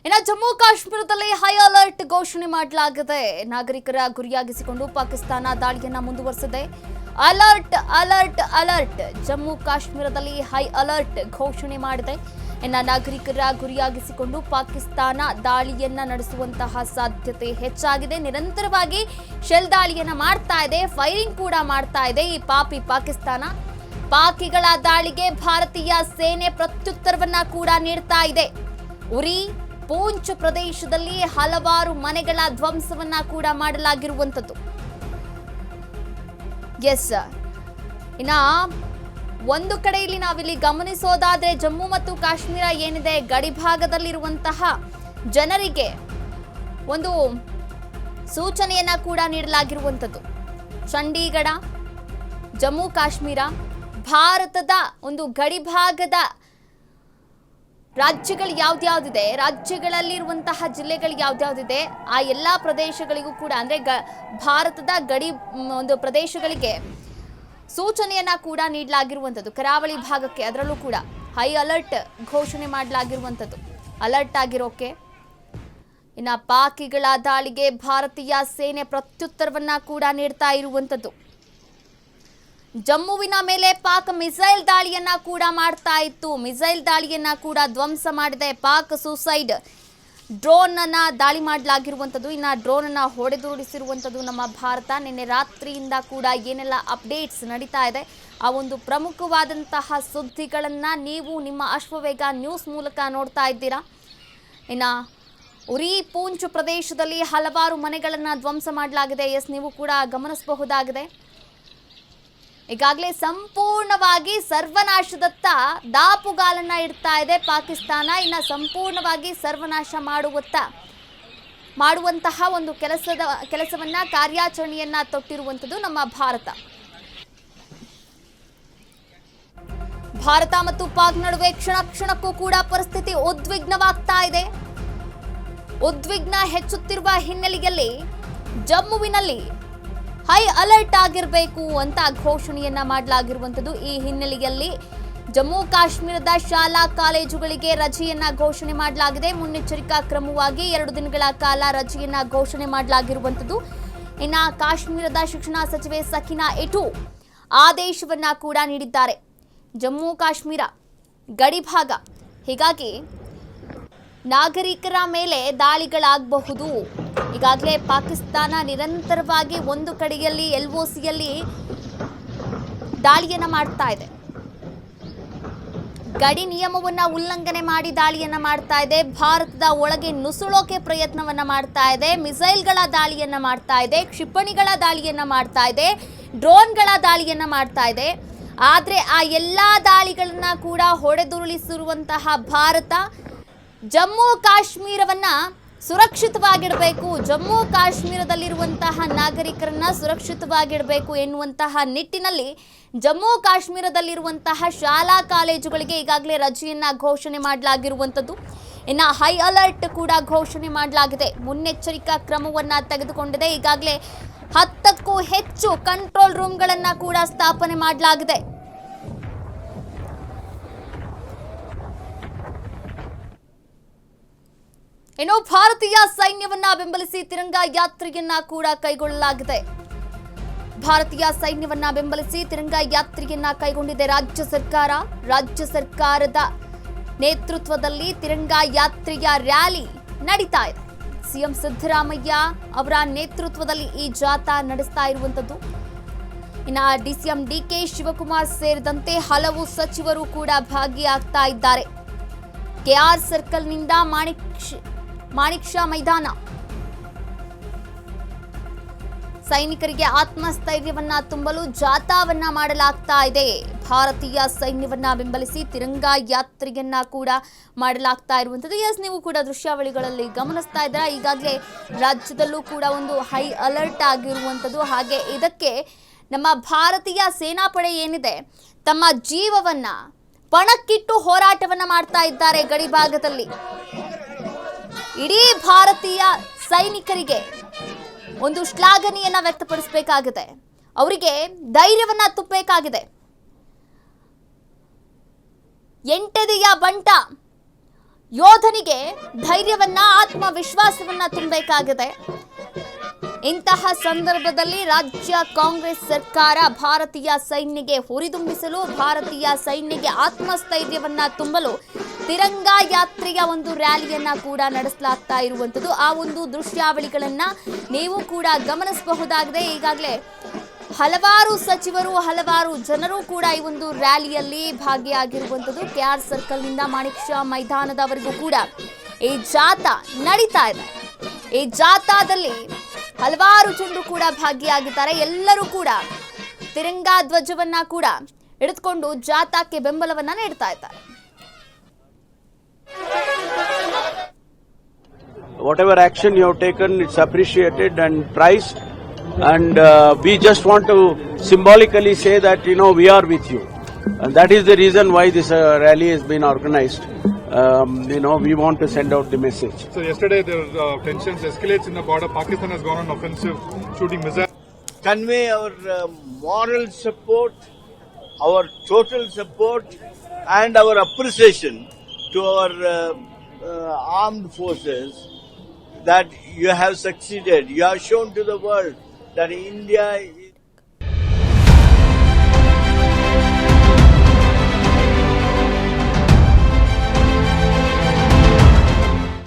ಇನ್ನು ಜಮ್ಮು ಕಾಶ್ಮೀರದಲ್ಲಿ high alert ಘೋಷಣೆ ಮಾಡಲಾಗಿದೆ. ನಾಗರಿಕರ ಗುರಿಯಾಗಿಸಿಕೊಂಡು ಪಾಕಿಸ್ತಾನ ದಾಳಿಯನ್ನ ಮುಂದುವರೆಸಿದೆ. ಅಲರ್ಟ್ ಅಲರ್ಟ್ ಅಲರ್ಟ್ ಜಮ್ಮು ಕಾಶ್ಮೀರದಲ್ಲಿ ಹೈ ಅಲರ್ಟ್ ಘೋಷಣೆ ಮಾಡಿದೆ. ಇನ್ನು ನಾಗರಿಕರ ಗುರಿಯಾಗಿಸಿಕೊಂಡು ಪಾಕಿಸ್ತಾನ ದಾಳಿಯನ್ನ ನಡೆಸುವಂತಹ ಸಾಧ್ಯತೆ ಹೆಚ್ಚಾಗಿದೆ. ನಿರಂತರವಾಗಿ ಶೆಲ್ ದಾಳಿಯನ್ನ ಮಾಡ್ತಾ ಇದೆ, ಫೈರಿಂಗ್ ಕೂಡ ಮಾಡ್ತಾ ಇದೆ ಈ ಪಾಕಿಸ್ತಾನ. ಪಾಕಿಗಳ ದಾಳಿಗೆ ಭಾರತೀಯ ಸೇನೆ ಪ್ರತ್ಯುತ್ತರವನ್ನ ಕೂಡ ನೀಡ್ತಾ ಇದೆ. ಉರಿ ಪೂಂಚ್ ಪ್ರದೇಶದಲ್ಲಿ ಹಲವಾರು ಮನೆಗಳ ಧ್ವಂಸವನ್ನ ಕೂಡ ಮಾಡಲಾಗಿರುವಂತದ್ದು. ಎಸ್, ಇನ್ನ ಒಂದು ಕಡೆಯಲ್ಲಿ ನಾವಿಲ್ಲಿ ಗಮನಿಸೋದಾದ್ರೆ ಜಮ್ಮು ಮತ್ತು ಕಾಶ್ಮೀರ ಏನಿದೆ ಗಡಿ ಭಾಗದಲ್ಲಿರುವಂತಹ ಜನರಿಗೆ ಒಂದು ಸೂಚನೆಯನ್ನ ಕೂಡ ನೀಡಲಾಗಿರುವಂತದ್ದು. ಚಂಡೀಗಢ, ಜಮ್ಮು ಕಾಶ್ಮೀರ, ಭಾರತದ ಒಂದು ಗಡಿ ಭಾಗದ ರಾಜ್ಯಗಳು ಯಾವ್ದ್ಯಾವ್ದಿದೆ, ರಾಜ್ಯಗಳಲ್ಲಿರುವಂತಹ ಜಿಲ್ಲೆಗಳು ಯಾವ್ದ್ಯಾವ್ದಿದೆ, ಆ ಎಲ್ಲ ಪ್ರದೇಶಗಳಿಗೂ ಕೂಡ ಅಂದ್ರೆ ಭಾರತದ ಗಡಿ ಒಂದು ಪ್ರದೇಶಗಳಿಗೆ ಸೂಚನೆಯನ್ನ ಕೂಡ ನೀಡಲಾಗಿರುವಂಥದ್ದು. ಕರಾವಳಿ ಭಾಗಕ್ಕೆ ಅದರಲ್ಲೂ ಕೂಡ ಹೈ ಅಲರ್ಟ್ ಘೋಷಣೆ ಮಾಡಲಾಗಿರುವಂಥದ್ದು. ಅಲರ್ಟ್ ಆಗಿರೋಕೆ ಇನ್ನು ಪಾಕಿಗಳ ದಾಳಿಗೆ ಭಾರತೀಯ ಸೇನೆ ಪ್ರತ್ಯುತ್ತರವನ್ನ ಕೂಡ ನೀಡ್ತಾ ಇರುವಂಥದ್ದು. ಜಮ್ಮುವಿನ ಮೇಲೆ ಪಾಕ್ ಮಿಸೈಲ್ ದಾಳಿಯನ್ನ ಕೂಡ ಮಾಡ್ತಾ ಇತ್ತು. ಮಿಸೈಲ್ ದಾಳಿಯನ್ನ ಕೂಡ ಧ್ವಂಸ ಮಾಡಿದೆ. ಪಾಕ್ ಸೂಸೈಡ್ ಡ್ರೋನ್ ಅನ್ನ ದಾಳಿ ಮಾಡಲಾಗಿರುವಂಥದ್ದು. ಇನ್ನು ಡ್ರೋನ್ ಅನ್ನ ಹೊಡೆದುರುಳಿಸಿರುವಂಥದ್ದು ನಮ್ಮ ಭಾರತ. ನಿನ್ನೆ ರಾತ್ರಿಯಿಂದ ಕೂಡ ಏನೆಲ್ಲ ಅಪ್ಡೇಟ್ಸ್ ನಡೀತಾ ಇದೆ, ಆ ಒಂದು ಪ್ರಮುಖವಾದಂತಹ ಸುದ್ದಿಗಳನ್ನ ನೀವು ನಿಮ್ಮ ಅಶ್ವವೇಗ ನ್ಯೂಸ್ ಮೂಲಕ ನೋಡ್ತಾ ಇದ್ದೀರಾ. ಇನ್ನು ಉರಿ ಪೂಂಚ್ ಪ್ರದೇಶದಲ್ಲಿ ಹಲವಾರು ಮನೆಗಳನ್ನ ಧ್ವಂಸ ಮಾಡಲಾಗಿದೆ. ಎಸ್, ನೀವು ಕೂಡ ಗಮನಿಸಬಹುದಾಗಿದೆ. ಈಗಾಗಲೇ ಸಂಪೂರ್ಣವಾಗಿ ಸರ್ವನಾಶದತ್ತ ದಾಪುಗಾಲನ್ನ ಇಡ್ತಾ ಇದೆ ಪಾಕಿಸ್ತಾನ. ಇನ್ನು ಸಂಪೂರ್ಣವಾಗಿ ಸರ್ವನಾಶ ಮಾಡುವಂತಹ ಒಂದು ಕೆಲಸವನ್ನ ಕಾರ್ಯಾಚರಣೆಯನ್ನ ತೊಟ್ಟಿರುವಂಥದ್ದು ನಮ್ಮ ಭಾರತ. ಭಾರತ ಮತ್ತು ಪಾಕ್ ನಡುವೆ ಕ್ಷಣ ಕ್ಷಣಕ್ಕೂ ಕೂಡ ಪರಿಸ್ಥಿತಿ ಉದ್ವಿಗ್ನವಾಗ್ತಾ ಇದೆ. ಉದ್ವಿಗ್ನ ಹೆಚ್ಚುತ್ತಿರುವ ಹಿನ್ನೆಲೆಯಲ್ಲಿ ಜಮ್ಮುವಿನಲ್ಲಿ ಹೈ ಅಲರ್ಟ್ ಆಗಿರಬೇಕು ಅಂತ ಘೋಷಣೆಯನ್ನ ಮಾಡಲಾಗಿರುವಂಥದ್ದು. ಈ ಹಿನ್ನೆಲೆಯಲ್ಲಿ ಜಮ್ಮು ಕಾಶ್ಮೀರದ ಶಾಲಾ ಕಾಲೇಜುಗಳಿಗೆ ರಜೆಯನ್ನ ಘೋಷಣೆ ಮಾಡಲಾಗಿದೆ. ಮುನ್ನೆಚ್ಚರಿಕಾ ಕ್ರಮವಾಗಿ 2 ದಿನಗಳ ಕಾಲ ರಜೆಯನ್ನ ಘೋಷಣೆ ಮಾಡಲಾಗಿರುವಂಥದ್ದು. ಇನ್ನು ಕಾಶ್ಮೀರದ ಶಿಕ್ಷಣ ಸಚಿವೆ ಸಕಿನಾ ಎಟು ಆದೇಶವನ್ನ ಕೂಡ ನೀಡಿದ್ದಾರೆ. ಜಮ್ಮು ಕಾಶ್ಮೀರ ಗಡಿ ಭಾಗ, ಹೀಗಾಗಿ ನಾಗರಿಕರ ಮೇಲೆ ದಾಳಿಗಳಾಗಬಹುದು. ಈಗಾಗಲೇ ಪಾಕಿಸ್ತಾನ ನಿರಂತರವಾಗಿ ಒಂದು ಕಡೆಯಲ್ಲಿ LOCಯಲ್ಲಿ ದಾಳಿಯನ್ನ ಮಾಡ್ತಾ ಇದೆ. ಗಡಿ ನಿಯಮವನ್ನ ಉಲ್ಲಂಘನೆ ಮಾಡಿ ದಾಳಿಯನ್ನ ಮಾಡ್ತಾ ಇದೆ. ಭಾರತದ ಒಳಗೆ ನುಸುಳೋಕೆ ಪ್ರಯತ್ನವನ್ನ ಮಾಡ್ತಾ ಇದೆ. ಮಿಸೈಲ್ಗಳ ದಾಳಿಯನ್ನ ಮಾಡ್ತಾ ಇದೆ, ಕ್ಷಿಪಣಿಗಳ ದಾಳಿಯನ್ನ ಮಾಡ್ತಾ ಇದೆ, ಡ್ರೋನ್ಗಳ ದಾಳಿಯನ್ನ ಮಾಡ್ತಾ ಇದೆ. ಆದ್ರೆ ಆ ಎಲ್ಲಾ ದಾಳಿಗಳನ್ನ ಕೂಡ ಹೊಡೆದುರುಳಿಸಿರುವಂತಹ ಭಾರತ ಜಮ್ಮು ಕಾಶ್ಮೀರವನ್ನ ಸುರಕ್ಷಿತವಾಗಿಡಬೇಕು, ಜಮ್ಮು ಕಾಶ್ಮೀರದಲ್ಲಿರುವಂತಹ ನಾಗರಿಕರನ್ನ ಸುರಕ್ಷಿತವಾಗಿಡಬೇಕು ಎನ್ನುವಂತಹ ನಿಟ್ಟಿನಲ್ಲಿ ಜಮ್ಮು ಕಾಶ್ಮೀರದಲ್ಲಿರುವಂತಹ ಶಾಲಾ ಕಾಲೇಜುಗಳಿಗೆ ಈಗಾಗಲೇ ರಜೆಯನ್ನ ಘೋಷಣೆ ಮಾಡಲಾಗಿರುವಂಥದ್ದು. ಇನ್ನು ಹೈ ಅಲರ್ಟ್ ಕೂಡ ಘೋಷಣೆ ಮಾಡಲಾಗಿದೆ. ಮುನ್ನೆಚ್ಚರಿಕಾ ಕ್ರಮವನ್ನ ತೆಗೆದುಕೊಂಡಿದೆ. ಈಗಾಗಲೇ 10ಕ್ಕೂ ಹೆಚ್ಚು ಕಂಟ್ರೋಲ್ ರೂಮ್ಗಳನ್ನ ಕೂಡ ಸ್ಥಾಪನೆ ಮಾಡಲಾಗಿದೆ. ಇನ್ನು ಭಾರತೀಯ ಸೈನ್ಯವನ್ನ ಬೆಂಬಲಿಸಿ ತಿರಂಗ ಯಾತ್ರೆಯನ್ನ ಕೂಡ ಕೈಗೊಳ್ಳಲಾಗಿದೆ. ಭಾರತೀಯ ಸೈನ್ಯವನ್ನ ಬೆಂಬಲಿಸಿ ತಿರಂಗ ಯಾತ್ರೆಯನ್ನ ಕೈಗೊಂಡಿದೆ ರಾಜ್ಯ ಸರ್ಕಾರ. ರಾಜ್ಯ ಸರ್ಕಾರದ ನೇತೃತ್ವದಲ್ಲಿ ತಿರಂಗ ಯಾತ್ರೆಯ ರ್ಯಾಲಿ ನಡೀತಾ ಇದೆ. ಸಿಎಂ ಸಿದ್ದರಾಮಯ್ಯ ಅವರ ನೇತೃತ್ವದಲ್ಲಿ ಈ ಜಾಥಾ ನಡೆಸ್ತಾ ಇರುವಂತದ್ದು. ಇನ್ನು DCM DK ಶಿವಕುಮಾರ್ ಸೇರಿದಂತೆ ಹಲವು ಸಚಿವರು ಕೂಡ ಭಾಗಿಯಾಗ್ತಾ ಇದ್ದಾರೆ. KR ಸರ್ಕಲ್ನಿಂದ ಮಾಣಿಕ್ ಷಾ ಮೈದಾನ, ಸೈನಿಕರಿಗೆ ಆತ್ಮಸ್ಥೈರ್ಯವನ್ನ ತುಂಬಲು ಜಾಥಾವನ್ನ ಮಾಡಲಾಗ್ತಾ ಇದೆ. ಭಾರತೀಯ ಸೈನ್ಯವನ್ನ ಬೆಂಬಲಿಸಿ ತಿರಂಗ ಯಾತ್ರೆಯನ್ನ ಕೂಡ ಮಾಡಲಾಗ್ತಾ ಇರುವಂಥದ್ದು. ಎಸ್, ನೀವು ಕೂಡ ದೃಶ್ಯಾವಳಿಗಳಲ್ಲಿ ಗಮನಿಸ್ತಾ ಇದ್ದೀರಾ. ಈಗಾಗಲೇ ರಾಜ್ಯದಲ್ಲೂ ಕೂಡ ಒಂದು ಹೈ ಅಲರ್ಟ್ ಆಗಿರುವಂಥದ್ದು. ಹಾಗೆ ಇದಕ್ಕೆ ನಮ್ಮ ಭಾರತೀಯ ಸೇನಾಪಡೆ ಏನಿದೆ ತಮ್ಮ ಜೀವವನ್ನ ಪಣಕ್ಕಿಟ್ಟು ಹೋರಾಟವನ್ನ ಮಾಡ್ತಾ ಇದ್ದಾರೆ ಗಡಿ ಭಾಗದಲ್ಲಿ. ಇಡೀ ಭಾರತೀಯ ಸೈನಿಕರಿಗೆ ಒಂದು ಶ್ಲಾಘನೆಯನ್ನ ವ್ಯಕ್ತಪಡಿಸಬೇಕಾಗಿದೆ. ಅವರಿಗೆ ಧೈರ್ಯವನ್ನ ತುಂಬಬೇಕಾಗಿದೆ. ಎಂಟೆದೆಯ ಬಂಟ ಯೋಧನಿಗೆ ಧೈರ್ಯವನ್ನ ಆತ್ಮವಿಶ್ವಾಸವನ್ನ ತುಂಬಬೇಕಾಗಿದೆ. ಇಂತಹ ಸಂದರ್ಭದಲ್ಲಿ ರಾಜ್ಯ ಕಾಂಗ್ರೆಸ್ ಸರ್ಕಾರ ಭಾರತೀಯ ಸೈನ್ಯಗೆ ಹುರಿದುಂಬಿಸಲು, ಭಾರತೀಯ ಸೈನ್ಯಗೆ ಆತ್ಮಸ್ಥೈರ್ಯವನ್ನ ತುಂಬಲು ತಿರಂಗಾ ಯಾತ್ರೆಯ ಒಂದು ರ್ಯಾಲಿಯನ್ನ ಕೂಡ ನಡೆಸಲಾಗ್ತಾ ಇರುವಂಥದ್ದು. ಆ ಒಂದು ದೃಶ್ಯಾವಳಿಗಳನ್ನ ನೀವು ಕೂಡ ಗಮನಿಸಬಹುದಾಗಿದೆ. ಈಗಾಗಲೇ ಹಲವಾರು ಸಚಿವರು, ಹಲವಾರು ಜನರು ಕೂಡ ಈ ಒಂದು ರ್ಯಾಲಿಯಲ್ಲಿ ಭಾಗಿಯಾಗಿರುವಂಥದ್ದು. KR ಸರ್ಕಲ್ನಿಂದ ಮಾಣಿಕ್ ಷಾ ಮೈದಾನದವರೆಗೂ ಕೂಡ ಈ ಜಾಥಾ ನಡೀತಾ ಇದೆ. ಈ ಜಾಥಾದಲ್ಲಿ ಹಲವಾರು ಜನರು ಕೂಡ ಭಾಗಿಯಾಗಿದ್ದಾರೆ. ಎಲ್ಲರೂ ಕೂಡ ತಿರಂಗಾ ಧ್ವಜವನ್ನ ಕೂಡ ಹಿಡಿದುಕೊಂಡು ಜಾಥಾಕ್ಕೆ ಬೆಂಬಲವನ್ನ ನೀಡ್ತಾ ಇದ್ದಾರೆ. Whatever action you have taken, it's appreciated and prized. And we just want to symbolically say that, we are with you. And that is the reason why this rally has been organized. We want to send out the message. So yesterday the tensions escalates in the border. Pakistan has gone on offensive, shooting missiles. Convey our moral support, our total support and our appreciation to our armed forces that you have succeeded. You have shown to the world that India